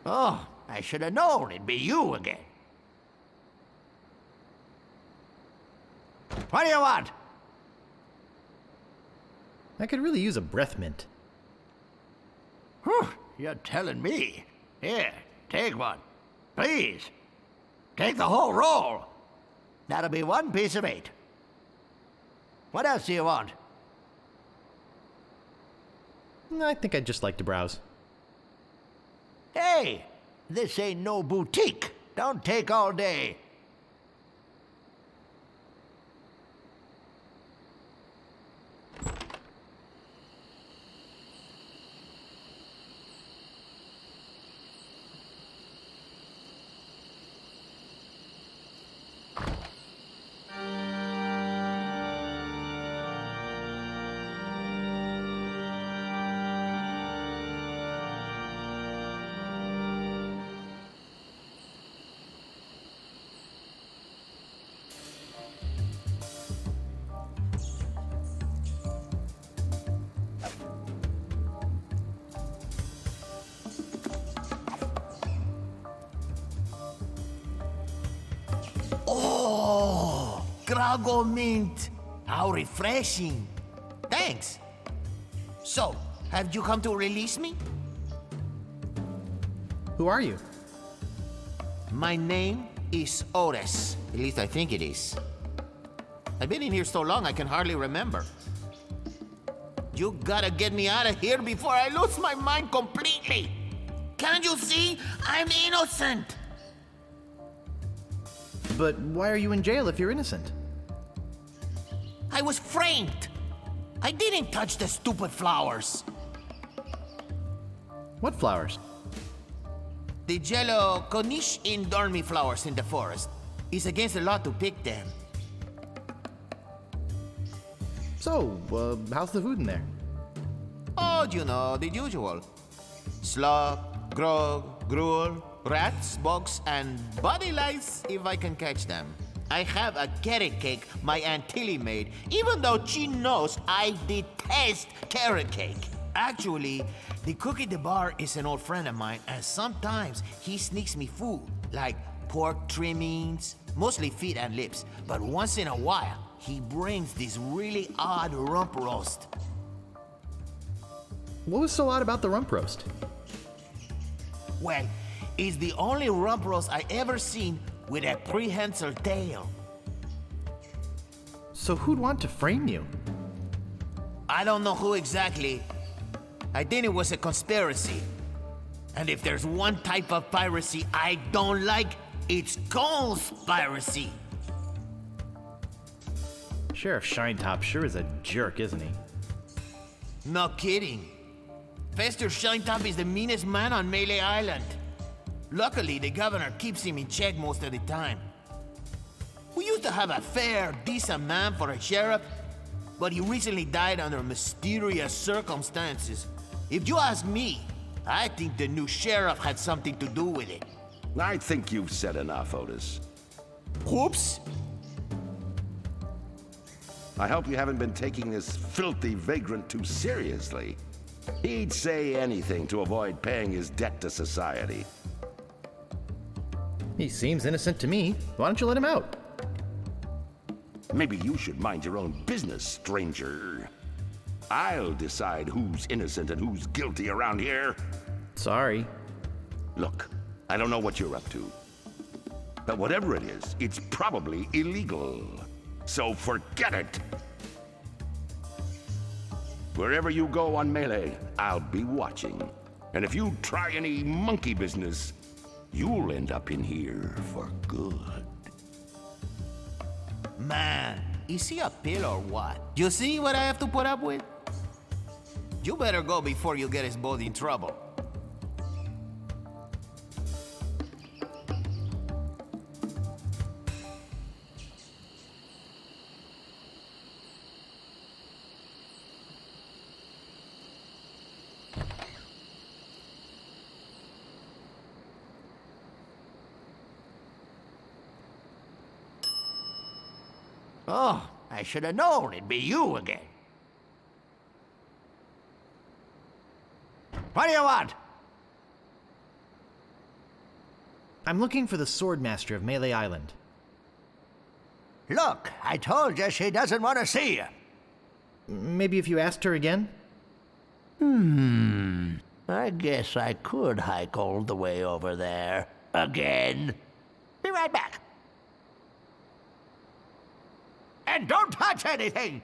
Oh, I should have known it'd be you again. What do you want? I could really use a breath mint. Whew, you're telling me. Here, take one. Please. Take the whole roll. That'll be 1 piece of 8. What else do you want? I think I'd just like to browse. Hey, this ain't no boutique. Don't take all day. Oh, Grago Mint. How refreshing. Thanks. So, have you come to release me? Who are you? My name is Otis. At least I think it is. I've been in here so long I can hardly remember. You gotta get me out of here before I lose my mind completely. Can't you see? I'm innocent. But why are you in jail if you're innocent? I was framed. I didn't touch the stupid flowers. What flowers? The yellow Corniche dormi flowers in the forest. It's against the law to pick them. So, how's the food in there? Oh, you know, the usual. Slop, grog, gruel, rats, bugs, and body lice if I can catch them. I have a carrot cake my Aunt Tilly made, even though she knows I detest carrot cake. Actually, the cook at the bar is an old friend of mine, and sometimes he sneaks me food, like pork trimmings, mostly feet and lips. But once in a while, he brings this really odd rump roast. What was so odd about the rump roast? Well, it's the only rump roast I ever seen with a prehensile tail. So who'd want to frame you? I don't know who exactly. I think it was a conspiracy. And if there's one type of piracy I don't like, it's conspiracy. Sheriff Shinetop sure is a jerk, isn't he? No kidding. Fester Shinetop is the meanest man on Melee Island. Luckily, the governor keeps him in check most of the time. We used to have a fair, decent man for a sheriff, but he recently died under mysterious circumstances. If you ask me, I think the new sheriff had something to do with it. I think you've said enough, Otis. Whoops! I hope you haven't been taking this filthy vagrant too seriously. He'd say anything to avoid paying his debt to society. He seems innocent to me. Why don't you let him out? Maybe you should mind your own business, stranger. I'll decide who's innocent and who's guilty around here. Sorry. Look, I don't know what you're up to. But whatever it is, it's probably illegal. So forget it. Wherever you go on Melee, I'll be watching. And if you try any monkey business, you'll end up in here for good. Man, is he a pill or what? You see what I have to put up with? You better go before you get us both in trouble. Oh, I should have known it'd be you again. What do you want? I'm looking for the Swordmaster of Melee Island. Look, I told you she doesn't want to see you. Maybe if you asked her again? I guess I could hike all the way over there. Again. Be right back. And don't touch anything!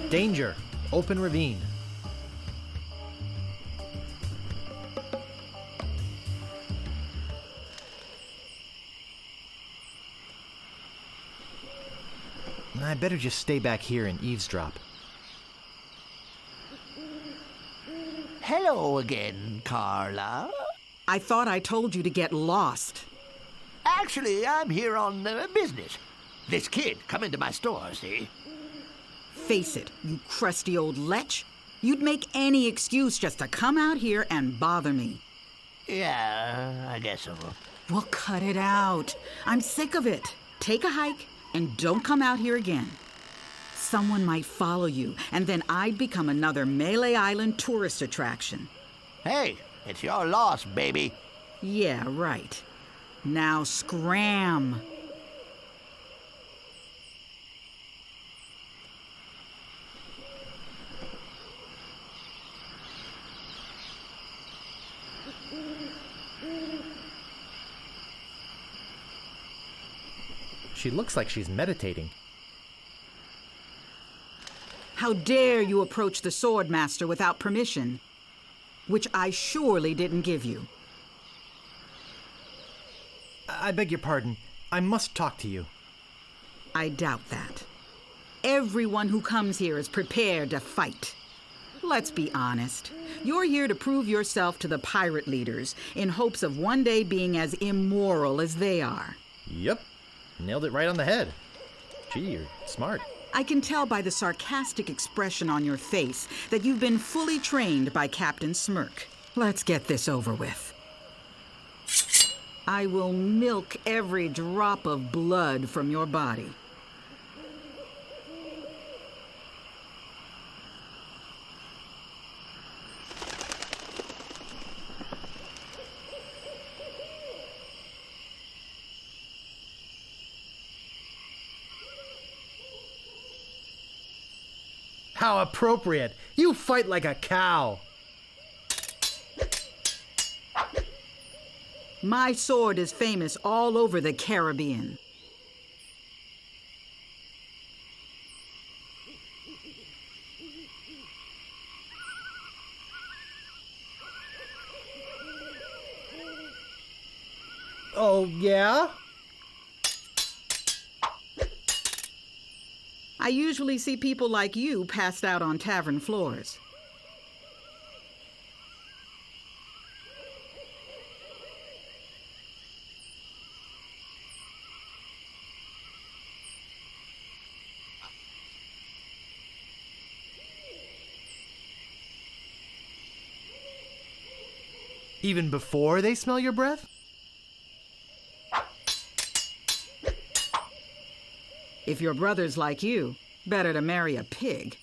Danger! Open ravine. I better just stay back here and eavesdrop. Hello again, Carla. I thought I told you to get lost. Actually, I'm here on business. This kid come into my store, see? Face it, you crusty old lech. You'd make any excuse just to come out here and bother me. Yeah, I guess so. Well, cut it out. I'm sick of it. Take a hike and don't come out here again. Someone might follow you, and then I'd become another Melee Island tourist attraction. Hey, it's your loss, baby. Yeah, right. Now scram. She looks like she's meditating. How dare you approach the Swordmaster without permission, which I surely didn't give you. I beg your pardon. I must talk to you. I doubt that. Everyone who comes here is prepared to fight. Let's be honest. You're here to prove yourself to the pirate leaders in hopes of one day being as immoral as they are. Yep. Nailed it right on the head. Gee, you're smart. I can tell by the sarcastic expression on your face that you've been fully trained by Captain Smirk. Let's get this over with. I will milk every drop of blood from your body. How appropriate! You fight like a cow! My sword is famous all over the Caribbean. Oh, yeah? I usually see people like you passed out on tavern floors. Even before they smell your breath? If your brother's like you, better to marry a pig.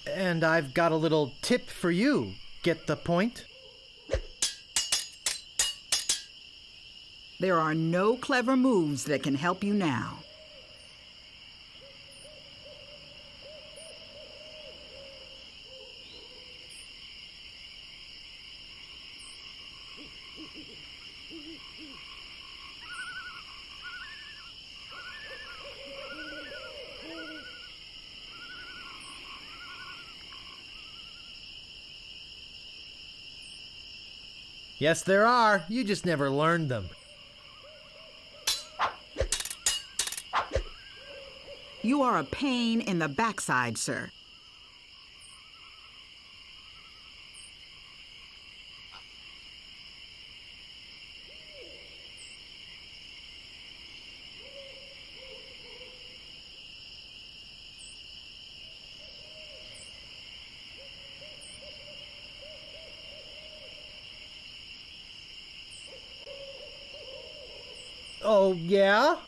And I've got a little tip for you. Get the point? There are no clever moves that can help you now. Yes, there are. You just never learned them. You are a pain in the backside, sir. Oh, yeah?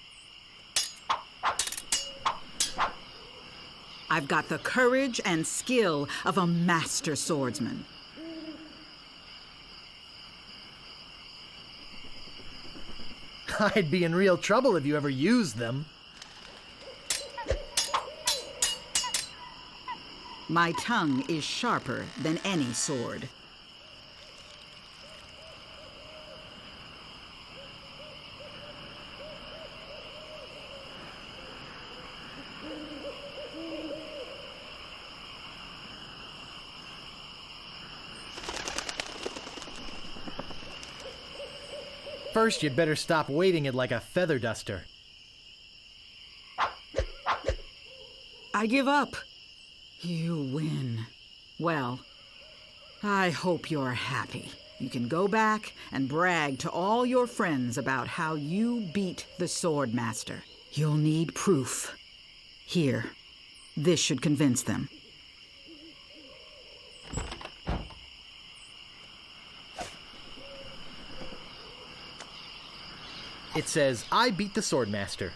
I've got the courage and skill of a master swordsman. I'd be in real trouble if you ever used them. My tongue is sharper than any sword. First, you'd better stop waving it like a feather duster. I give up. You win. Well, I hope you're happy. You can go back and brag to all your friends about how you beat the Swordmaster. You'll need proof. Here, this should convince them. It says, I beat the Swordmaster.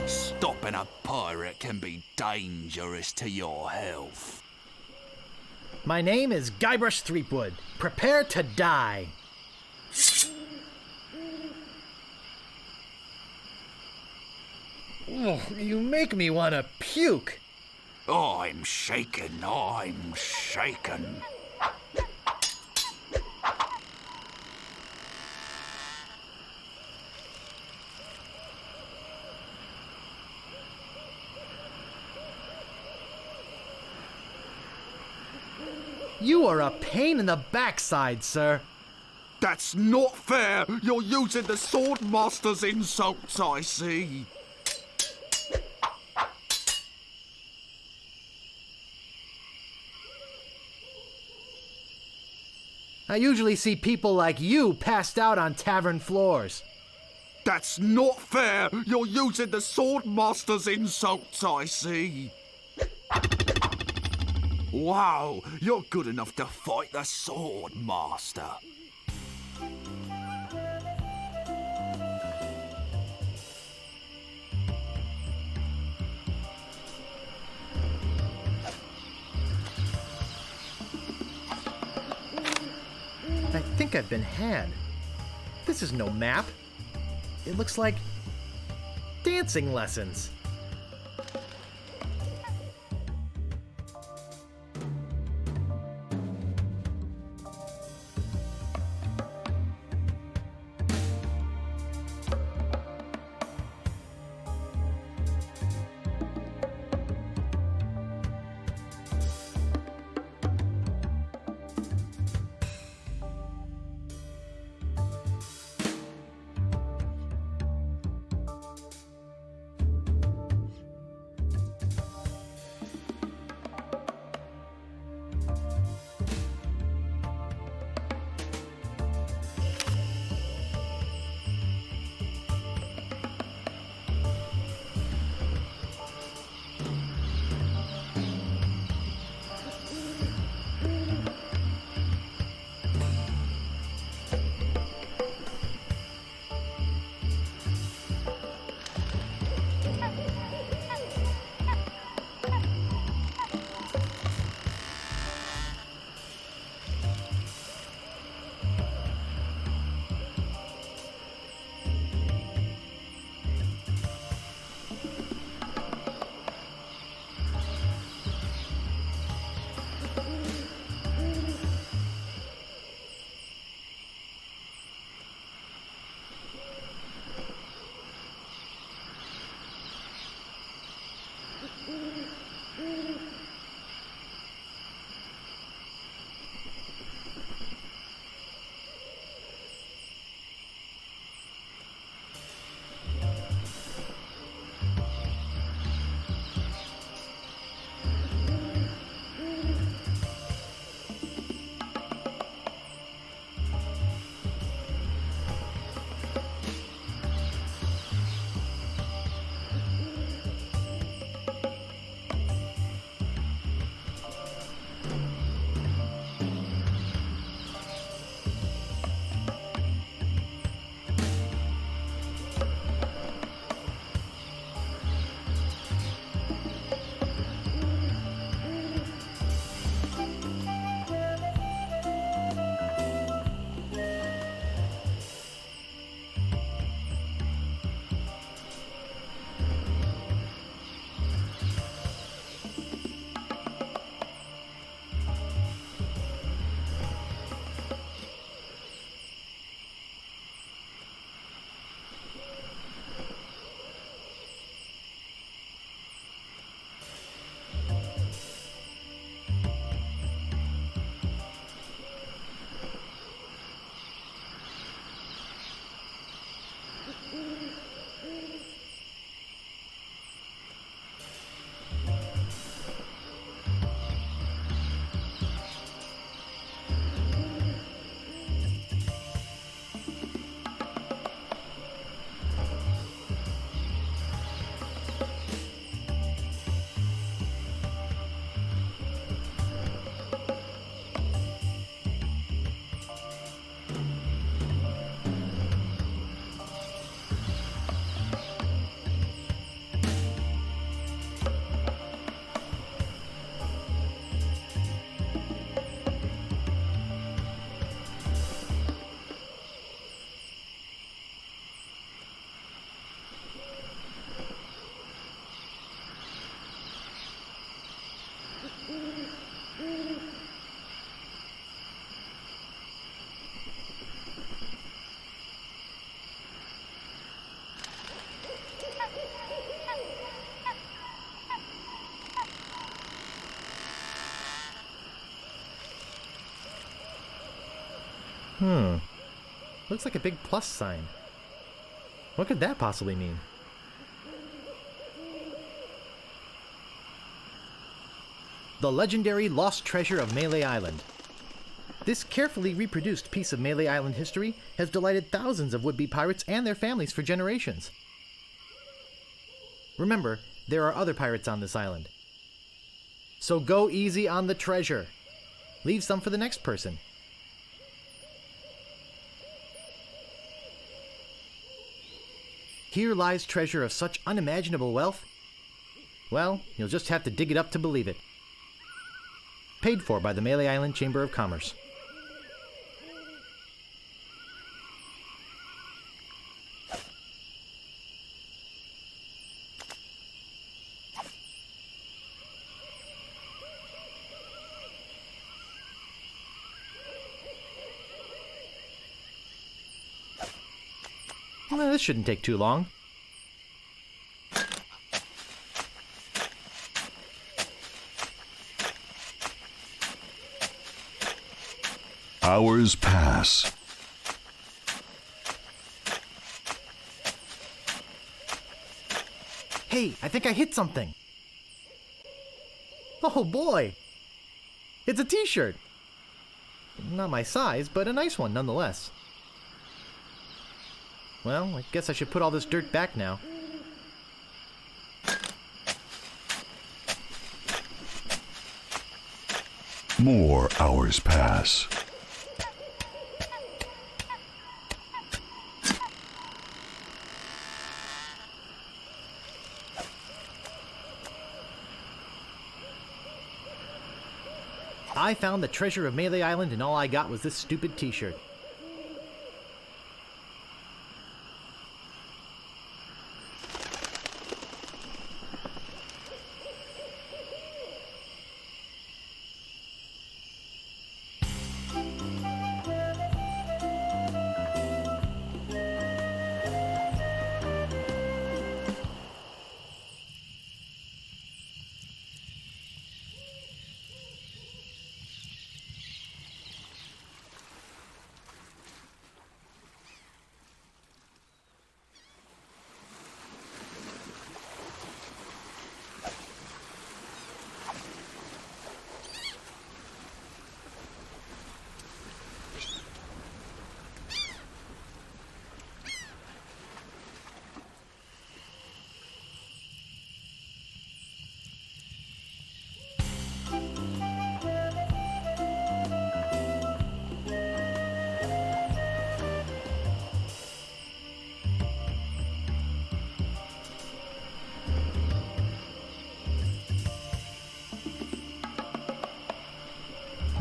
Stopping a pirate can be dangerous to your health. My name is Guybrush Threepwood. Prepare to die. Ugh, you make me want to puke. I'm shaken, I'm shaken. You are a pain in the backside, sir. That's not fair! You're using the Swordmaster's insults, I see. I usually see people like you passed out on tavern floors. That's not fair! You're using the Swordmaster's insults, I see. Wow, you're good enough to fight the Swordmaster. I think I've been had. This is no map. It looks like dancing lessons. Looks like a big plus sign. What could that possibly mean? The legendary lost treasure of Melee Island. This carefully reproduced piece of Melee Island history has delighted thousands of would-be pirates and their families for generations. Remember, there are other pirates on this island. So go easy on the treasure. Leave some for the next person. Here lies treasure of such unimaginable wealth. Well, you'll just have to dig it up to believe it. Paid for by the Melee Island Chamber of Commerce. This shouldn't take too long. Hours pass. Hey, I think I hit something. Oh boy! It's a t-shirt! Not my size, but a nice one nonetheless. Well, I guess I should put all this dirt back now. More hours pass. I found the treasure of Melee Island and all I got was this stupid t-shirt.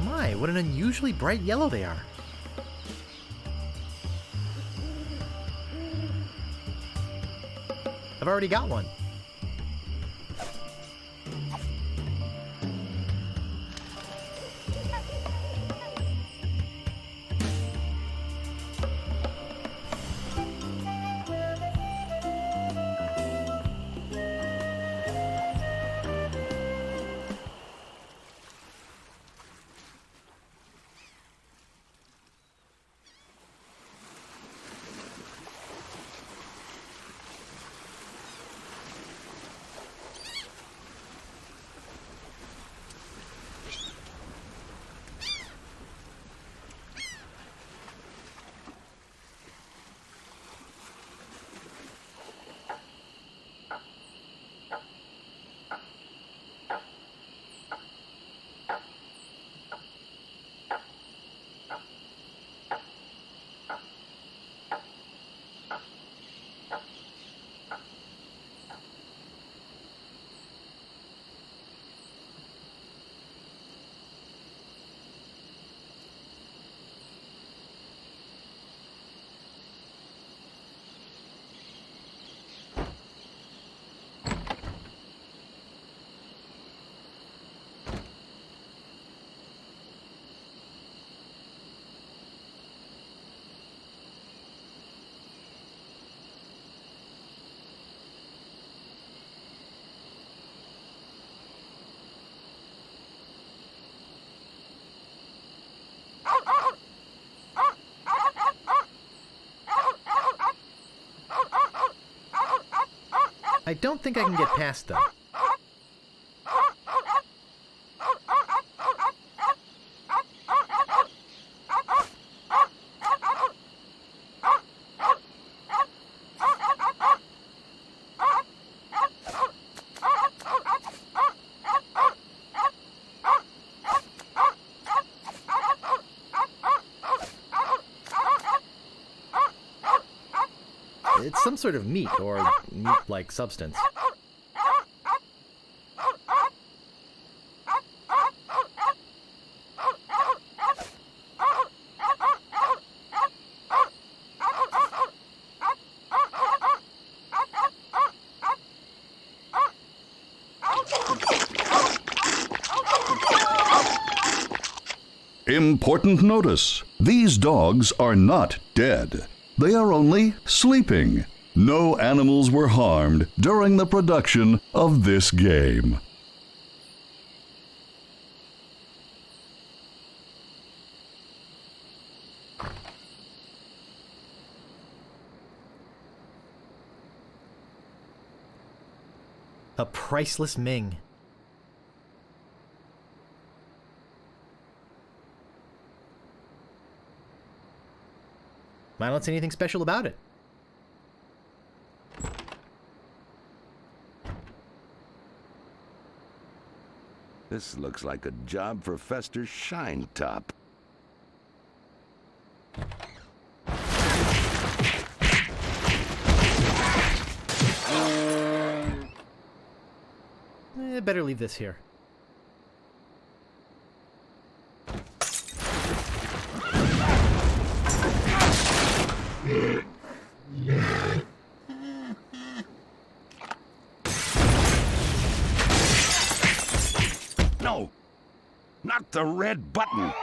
My, what an unusually bright yellow they are. I've already got one. I don't think I can get past them. It's some sort of meat or meat-like substance. Important notice: these dogs are not dead. They are only sleeping. No animals were harmed during the production of this game. A priceless Ming. I don't see anything special about it. This looks like a job for Fester Shinetop. Better leave this here. No! Not the red button!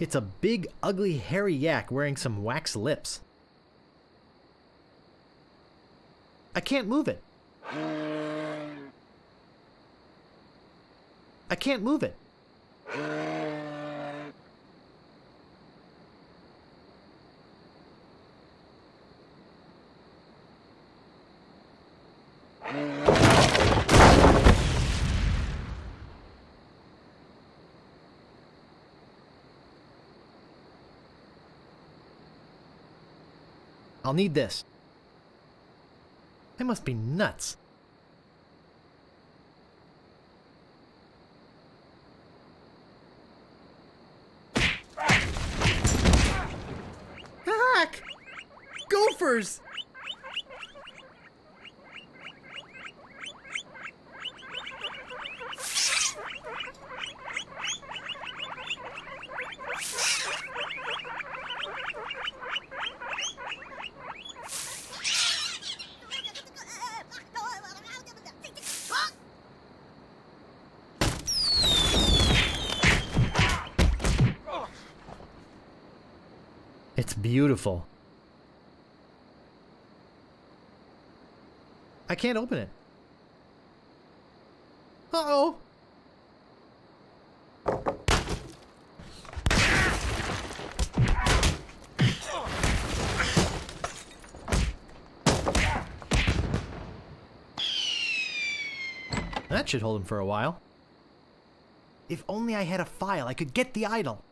It's a big, ugly, hairy yak wearing some wax lips. I can't move it. I can't move it. I'll need this. I must be nuts. Heck! Gophers! It's beautiful. I can't open it. Uh-oh. That should hold him for a while. If only I had a file, I could get the idol.